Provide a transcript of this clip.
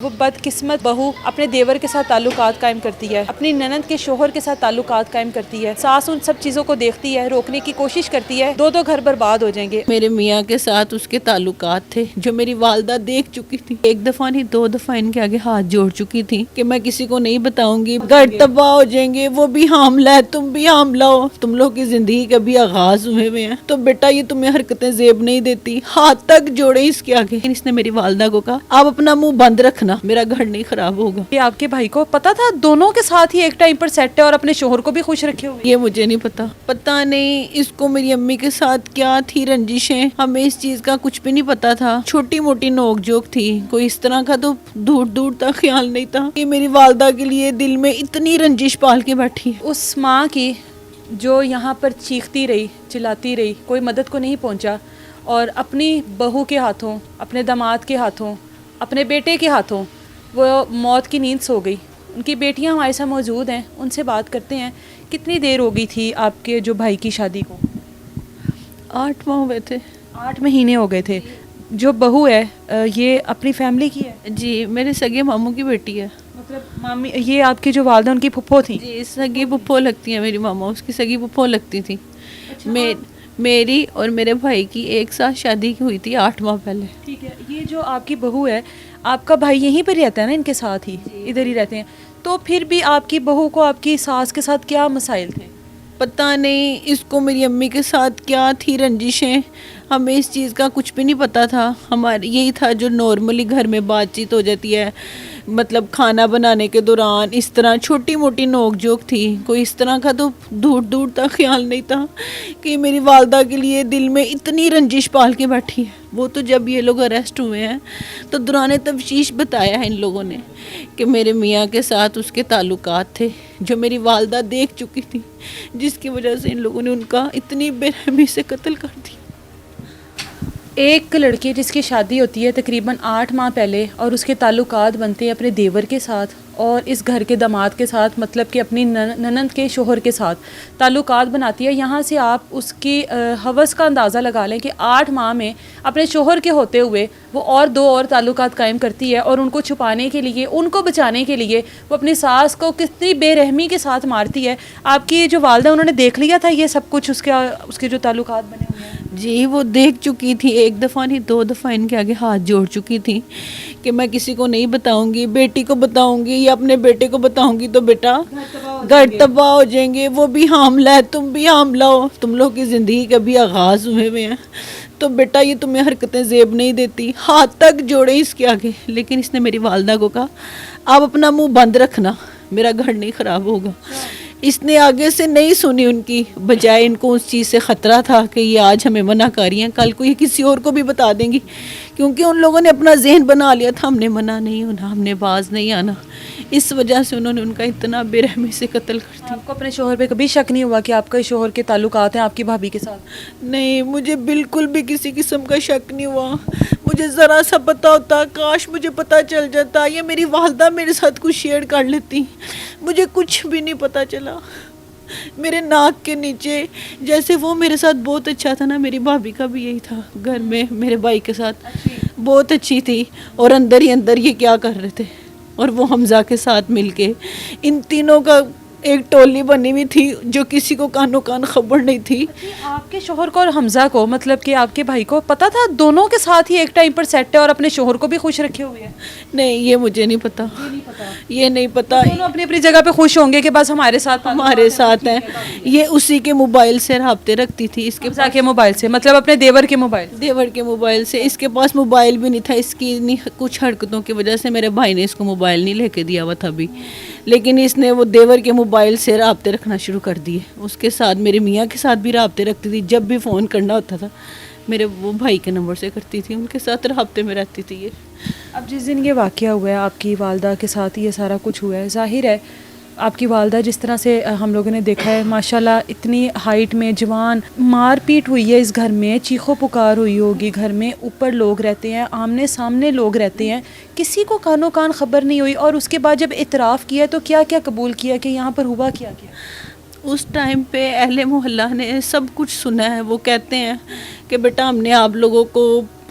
وہ بدقسمت بہو اپنے دیور کے ساتھ تعلقات قائم کرتی ہے، اپنی ننند کے شوہر کے ساتھ تعلقات قائم کرتی ہے، ساس ان سب چیزوں کو دیکھتی ہے، روکنے کی کوشش کرتی ہے، دو گھر برباد ہو جائیں گے۔ میرے میاں کے ساتھ اس کے تعلقات تھے جو میری والدہ دیکھ چکی تھی، ایک دفعہ نہیں 2 دفعہ ان کے آگے ہاتھ جوڑ چکی تھی کہ میں کسی کو نہیں بتاؤں گی، گھر تباہ ہو جائیں گے، وہ بھی حاملہ ہے، تم بھی حاملہ ہو، تم لوگ کی زندگی کا بھی آغاز ہوئے ہیں تو بیٹا یہ تمہیں حرکتیں زیب نہیں دیتی، ہاتھ تک جوڑے اس کے آگے۔ اس نے میری والدہ کو کہا آپ اپنا منہ بند رکھنا، میرا گھر نہیں خراب ہوگا۔ یہ آپ کے بھائی کو پتا تھا دونوں کے ساتھ ہی ایک ٹائم پر سیٹ ہے اور اپنے شوہر کو بھی خوش رکھے ہوئے؟ یہ مجھے نہیں پتا نہیں اس کو میری امی کے ساتھ کیا تھی رنجشیں، ہمیں اس چیز کا کچھ بھی نہیں پتا تھا، چھوٹی موٹی نوک جھوک تھی، کوئی اس طرح کا تو دور دور تک خیال نہیں تھا کہ میری والدہ کے لیے دل میں اتنی رنجش پال کے بیٹھی ہے۔ اس ماں کی جو یہاں پر چیختی رہی، چلاتی رہی، کوئی مدد کو نہیں پہنچا اور اپنی بہو کے ہاتھوں، اپنے داماد کے ہاتھوں، اپنے بیٹے کے ہاتھوں وہ موت کی نیند سو گئی۔ ان کی بیٹیاں ہمارے ساتھ موجود ہیں، ان سے بات کرتے ہیں۔ کتنی دیر ہو گئی تھی آپ کے جو بھائی کی شادی کو؟ 8 ماہ ہوئے تھے۔ 8 مہینے ہو گئے تھے۔ جو بہو ہے یہ اپنی فیملی کی ہے؟ جی میرے سگے ماموں کی بیٹی ہے۔ مطلب مامی یہ آپ کی جو والدہ ان کی پھپھو تھیں؟ جی سگی پھپھو لگتی ہیں میری ماما، اس کی سگی پھپھو لگتی تھی۔ میری اور میرے بھائی کی ایک ساتھ شادی کی ہوئی تھی 8 ماہ پہلے۔ ٹھیک ہے، یہ جو آپ کی بہو ہے، آپ کا بھائی یہیں پر رہتا ہے نا ان کے ساتھ ہی؟ ادھر ہی رہتے ہیں، تو پھر بھی آپ کی بہو کو آپ کی ساس کے ساتھ کیا مسائل تھے؟ پتہ نہیں اس کو میری امی کے ساتھ کیا تھی رنجشیں، ہمیں اس چیز کا کچھ بھی نہیں پتا تھا، ہمارے یہی تھا جو نارملی گھر میں بات چیت ہو جاتی ہے، مطلب کھانا بنانے کے دوران اس طرح چھوٹی موٹی نوک جھوک تھی، کوئی اس طرح کا تو دور دور تک خیال نہیں تھا کہ میری والدہ کے لیے دل میں اتنی رنجش پال کے بیٹھی ہے۔ وہ تو جب یہ لوگ اریسٹ ہوئے ہیں تو دوران تفتیش بتایا ہے ان لوگوں نے کہ میرے میاں کے ساتھ اس کے تعلقات تھے جو میری والدہ دیکھ چکی تھی، جس کی وجہ سے ان لوگوں نے ان کا اتنی بے رحمی سے قتل کر دیا۔ ایک لڑکی جس کی شادی ہوتی ہے تقریباً 8 ماہ پہلے اور اس کے تعلقات بنتے ہیں اپنے دیور کے ساتھ اور اس گھر کے داماد کے ساتھ، مطلب کہ اپنی ننند کے شوہر کے ساتھ تعلقات بناتی ہے، یہاں سے آپ اس کی ہوس کا اندازہ لگا لیں کہ 8 ماہ میں اپنے شوہر کے ہوتے ہوئے وہ اور 2 اور تعلقات قائم کرتی ہے اور ان کو چھپانے کے لیے، ان کو بچانے کے لیے وہ اپنی ساس کو کتنی بے رحمی کے ساتھ مارتی ہے۔ آپ کی جو والدہ انہوں نے دیکھ لیا تھا یہ سب کچھ، اس کے جو تعلقات بنے ہوئے ہیں؟ جی وہ دیکھ چکی تھی، ایک دفعہ نہیں 2 دفعہ ان کے آگے ہاتھ جوڑ چکی تھی کہ میں کسی کو نہیں بتاؤں گی، بیٹی کو بتاؤں گی یا اپنے بیٹے کو بتاؤں گی تو بیٹا گھر تباہ ہو جائیں گے، وہ بھی حاملہ ہے، تم بھی حاملہ ہو، تم لوگ کی زندگی کا بھی آغاز ہوئے ہیں تو بیٹا یہ تمہیں حرکتیں زیب نہیں دیتی، ہاتھ تک جوڑے اس کے آگے۔ لیکن اس نے میری والدہ کو کہا آپ اپنا منہ بند رکھنا، میرا گھر نہیں خراب ہوگا۔ اس نے آگے سے نہیں سنی ان کی، بجائے ان کو اس چیز سے خطرہ تھا کہ یہ آج ہمیں منع کر رہی ہیں، کل کو یہ کسی اور کو بھی بتا دیں گی، کیونکہ ان لوگوں نے اپنا ذہن بنا لیا تھا ہم نے منع نہیں ہونا، ہم نے باز نہیں آنا، اس وجہ سے انہوں نے ان کا اتنا بے رحمی سے قتل کر دیا۔ آپ کو اپنے شوہر پہ کبھی شک نہیں ہوا کہ آپ کا شوہر کے تعلقات ہیں آپ کی بھابھی کے ساتھ؟ نہیں مجھے بالکل بھی کسی قسم کا شک نہیں ہوا، مجھے ذرا سا پتا ہوتا، کاش مجھے پتا چل جاتا یا میری والدہ میرے ساتھ کچھ شیئر کر لیتی، مجھے کچھ بھی نہیں پتا چلا۔ میرے ناک کے نیچے جیسے وہ میرے ساتھ بہت اچھا تھا نا، میری بھابھی کا بھی یہی تھا، گھر میں میرے بھائی کے ساتھ بہت اچھی تھی، اور اندر ہی اندر یہ کیا کر رہے تھے، اور وہ حمزہ کے ساتھ مل کے ان تینوں کا ایک ٹولی بنی ہوئی تھی جو کسی کو کانوں کان خبر نہیں تھی۔ آپ کے شوہر کو اور حمزہ کو، مطلب کہ آپ کے بھائی کو پتا تھا دونوں کے ساتھ ہی ایک ٹائم پر سیٹ ہے اور اپنے شوہر کو بھی خوش رکھے ہوئے ہیں؟ نہیں یہ مجھے نہیں پتا، یہ نہیں پتا، دونوں اپنی اپنی جگہ پہ خوش ہوں گے کہ بس ہمارے ساتھ ہیں۔ یہ اسی کے موبائل سے رابطے رکھتی تھی، اس کے حمزہ کے موبائل سے، مطلب اپنے دیور کے موبائل؟ دیور کے موبائل سے، اس کے پاس موبائل بھی نہیں تھا، اس کی کچھ حرکتوں کی وجہ سے میرے بھائی نے اس کو موبائل نہیں لے کے دیا ہوا تھا ابھی، لیکن اس نے وہ دیور کے موبائل سے رابطے رکھنا شروع کر دیے، اس کے ساتھ میرے میاں کے ساتھ بھی رابطے رکھتی تھی، جب بھی فون کرنا ہوتا تھا میرے وہ بھائی کے نمبر سے کرتی تھی، ان کے ساتھ رابطے میں رہتی تھی یہ۔ اب جس دن یہ واقعہ ہوا ہے آپ کی والدہ کے ساتھ یہ سارا کچھ ہوا ہے، ظاہر ہے آپ کی والدہ جس طرح سے ہم لوگوں نے دیکھا ہے ماشاءاللہ اتنی ہائٹ میں جوان، مار پیٹ ہوئی ہے اس گھر میں، چیخو پکار ہوئی ہوگی گھر میں، اوپر لوگ رہتے ہیں، آمنے سامنے لوگ رہتے ہیں، کسی کو کانوں کان خبر نہیں ہوئی، اور اس کے بعد جب اعتراف کیا تو کیا کیا قبول کیا کہ یہاں پر ہوا کیا کیا؟ اس ٹائم پہ اہل محلہ نے سب کچھ سنا ہے، وہ کہتے ہیں کہ بیٹا ہم نے آپ لوگوں کو